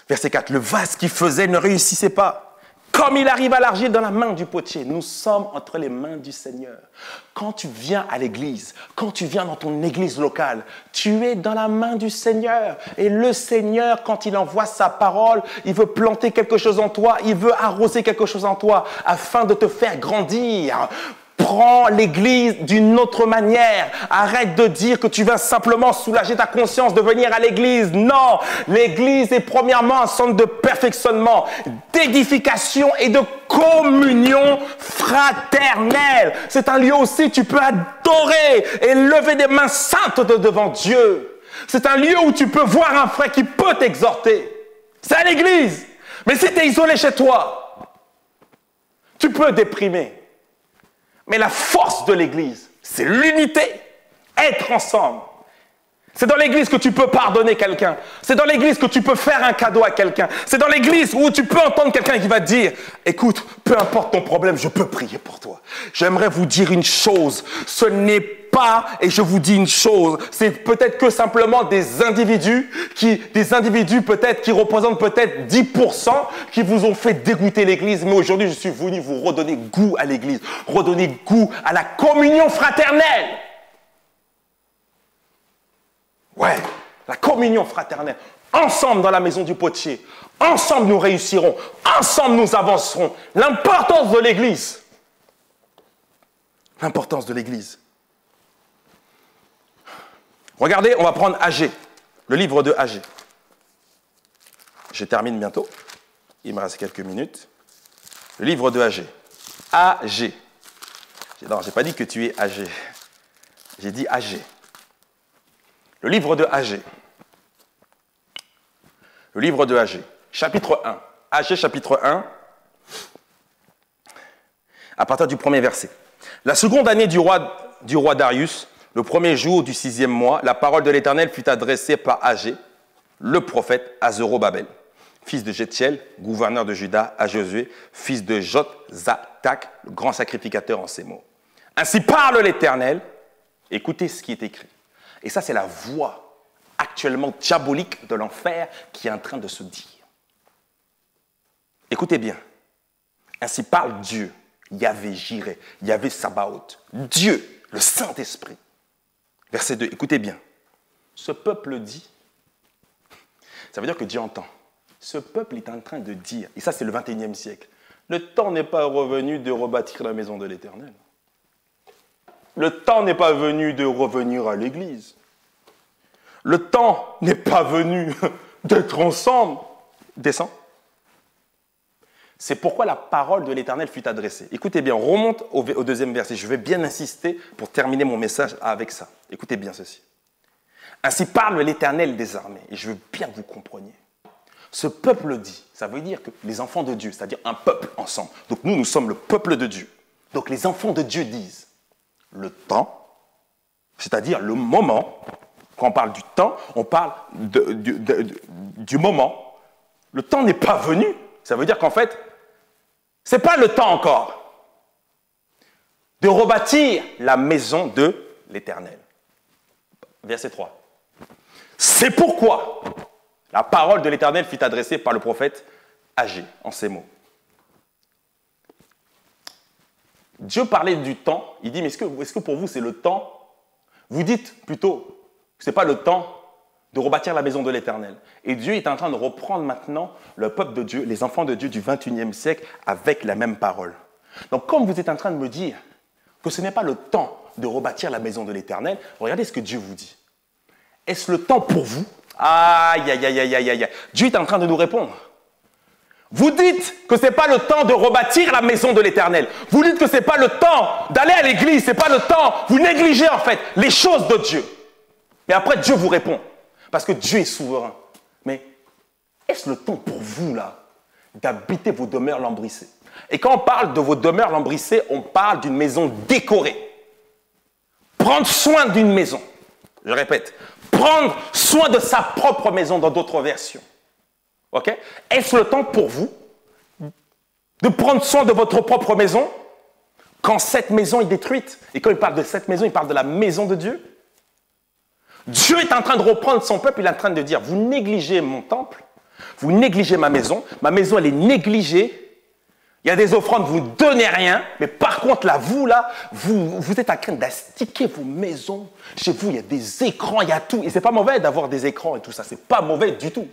Verset 4. Le vase qu'il faisait ne réussissait pas. Comme il arrive à l'argile dans la main du potier, nous sommes entre les mains du Seigneur. Quand tu viens à l'église, quand tu viens dans ton église locale, tu es dans la main du Seigneur. Et le Seigneur, quand il envoie sa parole, il veut planter quelque chose en toi, il veut arroser quelque chose en toi afin de te faire grandir. Prends l'église d'une autre manière. Arrête de dire que tu vas simplement soulager ta conscience de venir à l'église. Non, l'église est premièrement un centre de perfectionnement, d'édification et de communion fraternelle. C'est un lieu aussi où tu peux adorer et lever des mains saintes devant Dieu. C'est un lieu où tu peux voir un frère qui peut t'exhorter. C'est à l'église. Mais si tu es isolé chez toi, tu peux déprimer. Mais la force de l'église, c'est l'unité, être ensemble. C'est dans l'église que tu peux pardonner quelqu'un. C'est dans l'église que tu peux faire un cadeau à quelqu'un. C'est dans l'église où tu peux entendre quelqu'un qui va te dire « Écoute, peu importe ton problème, je peux prier pour toi. » J'aimerais vous dire une chose, ce n'est pas, et je vous dis une chose, c'est peut-être que simplement des individus peut-être qui représentent peut-être 10% qui vous ont fait dégoûter l'église. Mais aujourd'hui, je suis venu vous redonner goût à l'église, redonner goût à la communion fraternelle. Ouais, la communion fraternelle. Ensemble dans la maison du potier. Ensemble nous réussirons. Ensemble nous avancerons. L'importance de l'église. L'importance de l'église. Regardez, on va prendre Agé, le livre de Agé. Je termine bientôt. Il me reste quelques minutes. Le livre de Agé. Agé. Non, je n'ai pas dit que tu es âgé. J'ai dit Agé. Le livre de Agé. Le livre de Agé. Chapitre 1. Agé, chapitre 1. À partir du premier verset. La seconde année du roi Darius, le premier jour du 6e mois, la parole de l'Éternel fut adressée par Agé, le prophète, à Zorobabel, fils de Jethiel, gouverneur de Juda, à Josué, fils de Jotzatak, le grand sacrificateur en ces mots. Ainsi parle l'Éternel. Écoutez ce qui est écrit. Et ça, c'est la voix actuellement diabolique de l'enfer qui est en train de se dire. Écoutez bien. Ainsi parle Dieu, Yahvé Jireh, Yahvé Sabaoth, Dieu, le Saint-Esprit. Verset 2, écoutez bien. Ce peuple dit, ça veut dire que Dieu entend. Ce peuple est en train de dire, et ça c'est le 21e siècle, le temps n'est pas revenu de rebâtir la maison de l'Éternel. Le temps n'est pas venu de revenir à l'église. Le temps n'est pas venu d'être ensemble. Descends. C'est pourquoi la parole de l'Éternel fut adressée. Écoutez bien, on remonte au deuxième verset. Je vais bien insister pour terminer mon message avec ça. Écoutez bien ceci. Ainsi parle l'Éternel des armées. Et je veux bien que vous compreniez. Ce peuple dit, ça veut dire que les enfants de Dieu, c'est-à-dire un peuple ensemble. Donc nous sommes le peuple de Dieu. Donc les enfants de Dieu disent, le temps, c'est-à-dire le moment. Quand on parle du temps, on parle du moment. Le temps n'est pas venu. Ça veut dire qu'en fait, ce n'est pas le temps encore de rebâtir la maison de l'Éternel. Verset 3. C'est pourquoi la parole de l'Éternel fut adressée par le prophète Agé en ces mots. Dieu parlait du temps. Il dit, mais est-ce que pour vous c'est le temps? Vous dites plutôt que ce n'est pas le temps de rebâtir la maison de l'Éternel. Et Dieu est en train de reprendre maintenant le peuple de Dieu, les enfants de Dieu du 21e siècle avec la même parole. Donc comme vous êtes en train de me dire que ce n'est pas le temps de rebâtir la maison de l'Éternel, regardez ce que Dieu vous dit. Est-ce le temps pour vous? Aïe, aïe, aïe, aïe, aïe, aïe. Dieu est en train de nous répondre. Vous dites que ce n'est pas le temps de rebâtir la maison de l'Éternel. Vous dites que ce n'est pas le temps d'aller à l'église, ce n'est pas le temps. Vous négligez en fait les choses de Dieu. Mais après, Dieu vous répond. Parce que Dieu est souverain. Mais est-ce le temps pour vous, là, d'habiter vos demeures lambrissées? Et quand on parle de vos demeures lambrissées, on parle d'une maison décorée. Prendre soin d'une maison. Je répète, prendre soin de sa propre maison dans d'autres versions. Ok? Est-ce le temps pour vous de prendre soin de votre propre maison quand cette maison est détruite? Et quand il parle de cette maison, il parle de la maison de Dieu. Dieu est en train de reprendre son peuple, il est en train de dire, vous négligez mon temple, vous négligez ma maison elle est négligée. Il y a des offrandes, vous ne donnez rien, mais par contre, là, vous êtes en train d'astiquer vos maisons. Chez vous, il y a des écrans, il y a tout. Et ce n'est pas mauvais d'avoir des écrans et tout ça, ce n'est pas mauvais du tout.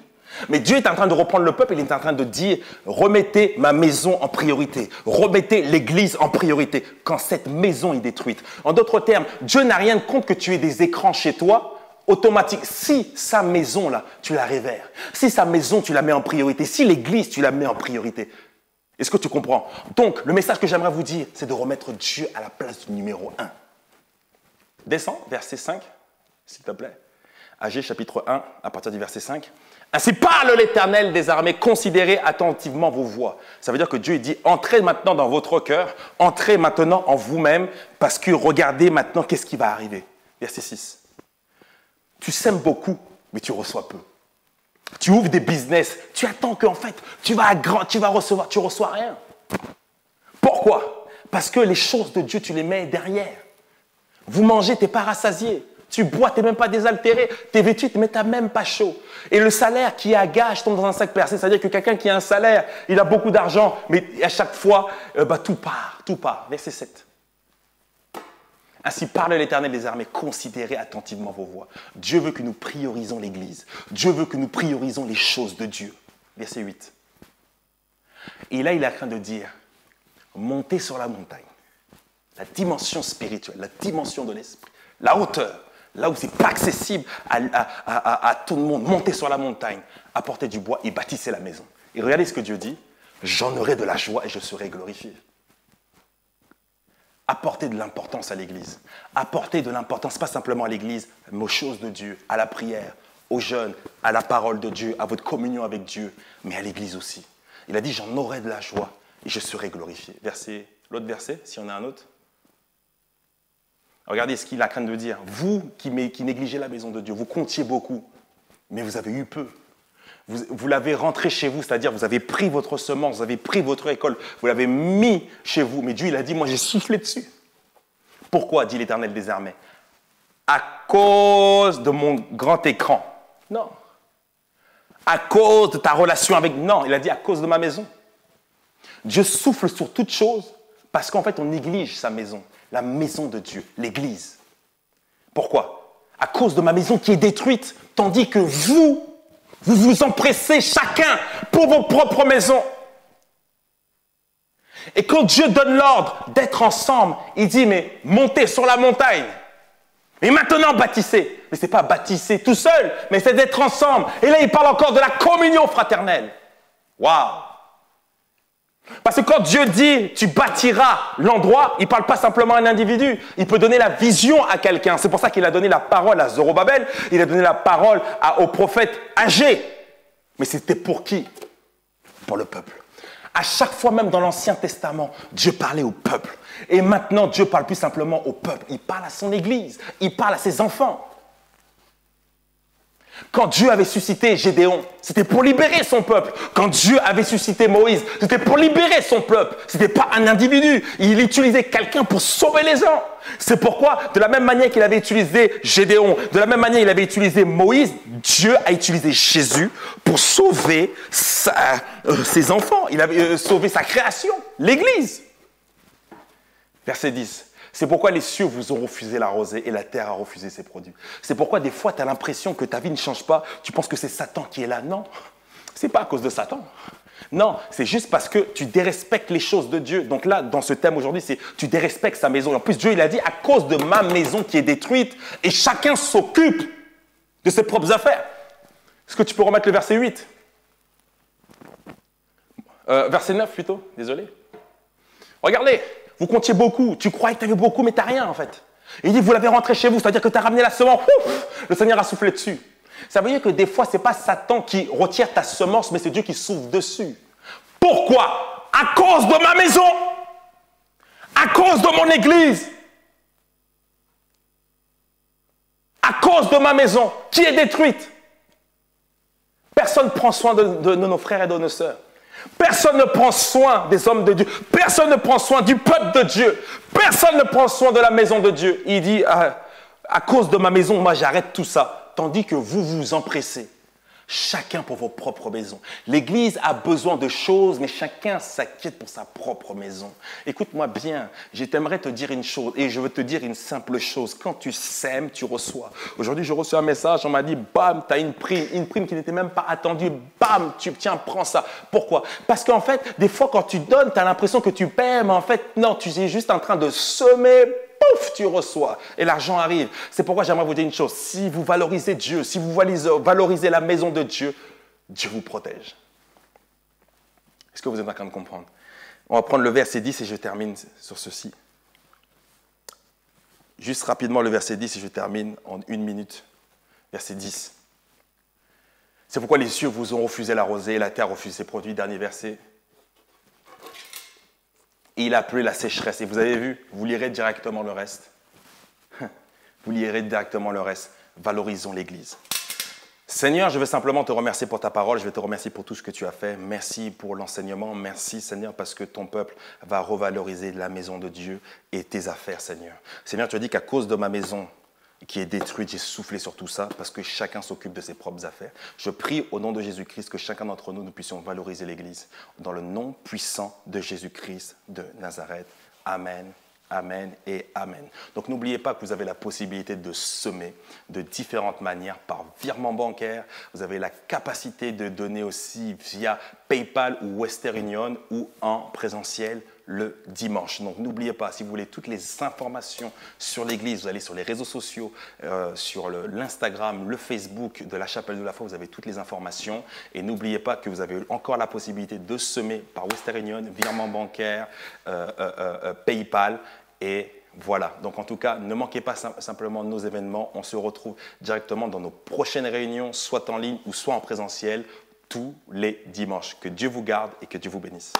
Mais Dieu est en train de reprendre le peuple, il est en train de dire, remettez ma maison en priorité, remettez l'église en priorité quand cette maison est détruite. En d'autres termes, Dieu n'a rien contre que tu aies des écrans chez toi, automatique. Si sa maison, là, tu la révères, si sa maison, tu la mets en priorité, si l'église, tu la mets en priorité. Est-ce que tu comprends? Donc, le message que j'aimerais vous dire, c'est de remettre Dieu à la place du numéro 1. Descends, verset 5, s'il te plaît. Agée, chapitre 1, à partir du verset 5. Ainsi parle l'Éternel des armées, considérez attentivement vos voies. Ça veut dire que Dieu dit, entrez maintenant dans votre cœur, entrez maintenant en vous-même, parce que regardez maintenant qu'est-ce qui va arriver. Verset 6. Tu sèmes beaucoup, mais tu reçois peu. Tu ouvres des business, tu attends qu'en fait, tu vas recevoir, tu ne reçois rien. Pourquoi? Parce que les choses de Dieu, tu les mets derrière. Vous mangez, tu n'es pas rassasié. Tu bois, tu n'es même pas désaltéré. Tu es vêtu, mais tu n'as même pas chaud. Et le salaire qui est à gage tombe dans un sac percé. C'est-à-dire que quelqu'un qui a un salaire, il a beaucoup d'argent, mais à chaque fois, tout part. Verset 7. Ainsi parle l'Éternel des armées, considérez attentivement vos voies. Dieu veut que nous priorisons l'Église. Dieu veut que nous priorisons les choses de Dieu. Verset 8. Et là, il est en train de dire, montez sur la montagne. La dimension spirituelle, la dimension de l'esprit, la hauteur, là où ce n'est pas accessible à tout le monde. Montez sur la montagne, apportez du bois et bâtissez la maison. Et regardez ce que Dieu dit, j'en aurai de la joie et je serai glorifié. Apportez de l'importance à l'Église. Apportez de l'importance, pas simplement à l'Église, mais aux choses de Dieu, à la prière, aux jeunes, à la parole de Dieu, à votre communion avec Dieu, mais à l'Église aussi. Il a dit, j'en aurai de la joie et je serai glorifié. L'autre verset, s'il y en a un autre. Regardez ce qu'il a craint de dire. Vous qui négligez la maison de Dieu, vous comptiez beaucoup, mais vous avez eu peu. Vous l'avez rentré chez vous, c'est-à-dire vous avez pris votre semence, vous avez pris votre récolte, vous l'avez mis chez vous. Mais Dieu, il a dit, moi j'ai soufflé dessus. Pourquoi, dit l'Éternel des armées? À cause de mon grand écran. Non. À cause de ta relation avec... Non, il a dit à cause de ma maison. Dieu souffle sur toute chose parce qu'en fait on néglige sa maison, la maison de Dieu, l'Église. Pourquoi? À cause de ma maison qui est détruite, tandis que vous vous empressez chacun pour vos propres maisons. Et quand Dieu donne l'ordre d'être ensemble, il dit, mais montez sur la montagne. Et maintenant, bâtissez. Mais ce n'est pas bâtisser tout seul, mais c'est d'être ensemble. Et là, il parle encore de la communion fraternelle. Waouh! Parce que quand Dieu dit, tu bâtiras l'endroit, il ne parle pas simplement à un individu. Il peut donner la vision à quelqu'un. C'est pour ça qu'il a donné la parole à Zorobabel. Il a donné la parole au prophète Agé. Mais c'était pour qui? Pour le peuple. À chaque fois, même dans l'Ancien Testament, Dieu parlait au peuple. Et maintenant, Dieu parle plus simplement au peuple. Il parle à son Église. Il parle à ses enfants. Quand Dieu avait suscité Gédéon, c'était pour libérer son peuple. Quand Dieu avait suscité Moïse, c'était pour libérer son peuple. Ce n'était pas un individu. Il utilisait quelqu'un pour sauver les gens. C'est pourquoi, de la même manière qu'il avait utilisé Gédéon, de la même manière qu'il avait utilisé Moïse, Dieu a utilisé Jésus pour sauver ses enfants. Il avait sauvé sa création, l'Église. Verset 10. C'est pourquoi les cieux vous ont refusé la rosée et la terre a refusé ses produits. C'est pourquoi des fois tu as l'impression que ta vie ne change pas. Tu penses que c'est Satan qui est là. Non, ce n'est pas à cause de Satan. Non, c'est juste parce que tu dérespectes les choses de Dieu. Donc là, dans ce thème aujourd'hui, c'est tu dérespectes sa maison. Et en plus, Dieu, il a dit, à cause de ma maison qui est détruite, et chacun s'occupe de ses propres affaires. Est-ce que tu peux remettre le verset 8 verset 9 plutôt, désolé. Regardez, vous comptiez beaucoup. Tu croyais que tu avais beaucoup, mais tu n'as rien en fait. Et il dit, vous l'avez rentré chez vous, c'est-à-dire que tu as ramené la semence. Ouf, le Seigneur a soufflé dessus. Ça veut dire que des fois, ce n'est pas Satan qui retire ta semence, mais c'est Dieu qui souffle dessus. Pourquoi? À cause de ma maison. À cause de mon église. À cause de ma maison qui est détruite. Personne ne prend soin de nos frères et de nos sœurs. Personne ne prend soin des hommes de Dieu. Personne ne prend soin du peuple de Dieu. Personne ne prend soin de la maison de Dieu. Il dit, à cause de ma maison, moi j'arrête tout ça. Tandis que vous vous empressez. Chacun pour vos propres maisons. L'Église a besoin de choses, mais chacun s'inquiète pour sa propre maison. Écoute-moi bien, je t'aimerais te dire une chose, et je veux te dire une simple chose. Quand tu sèmes, tu reçois. Aujourd'hui, je reçois un message, on m'a dit, bam, tu as une prime qui n'était même pas attendue, bam, tiens, prends ça. Pourquoi? Parce qu'en fait, des fois, quand tu donnes, tu as l'impression que tu perds, mais en fait, non, tu es juste en train de semer, pouf, tu reçois et l'argent arrive. C'est pourquoi j'aimerais vous dire une chose. Si vous valorisez Dieu, si vous valorisez la maison de Dieu, Dieu vous protège. Est-ce que vous êtes en train de comprendre? On va prendre le verset 10 et je termine sur ceci. Juste rapidement le verset 10 et je termine en 1 minute. Verset 10. C'est pourquoi les cieux vous ont refusé la rosée et la terre refuse ses produits. Dernier verset. Et il a appelé la sécheresse. Et vous avez vu, vous lirez directement le reste. Vous lirez directement le reste. Valorisons l'Église. Seigneur, je veux simplement te remercier pour ta parole. Je veux te remercier pour tout ce que tu as fait. Merci pour l'enseignement. Merci, Seigneur, parce que ton peuple va revaloriser la maison de Dieu et tes affaires, Seigneur. Seigneur, tu as dit qu'à cause de ma maison qui est détruite, j'ai soufflé sur tout ça parce que chacun s'occupe de ses propres affaires. Je prie au nom de Jésus-Christ que chacun d'entre nous, nous puissions valoriser l'Église dans le nom puissant de Jésus-Christ de Nazareth. Amen. Amen et Amen. Donc n'oubliez pas que vous avez la possibilité de semer de différentes manières par virement bancaire. Vous avez la capacité de donner aussi via PayPal ou Western Union ou en présentiel le dimanche. Donc n'oubliez pas, si vous voulez toutes les informations sur l'Église, vous allez sur les réseaux sociaux, sur l'Instagram, le Facebook de la Chapelle de la Foi, vous avez toutes les informations. Et n'oubliez pas que vous avez encore la possibilité de semer par Western Union, virement bancaire, PayPal. Et voilà, donc en tout cas, ne manquez pas simplement nos événements. On se retrouve directement dans nos prochaines réunions, soit en ligne ou soit en présentiel, tous les dimanches. Que Dieu vous garde et que Dieu vous bénisse.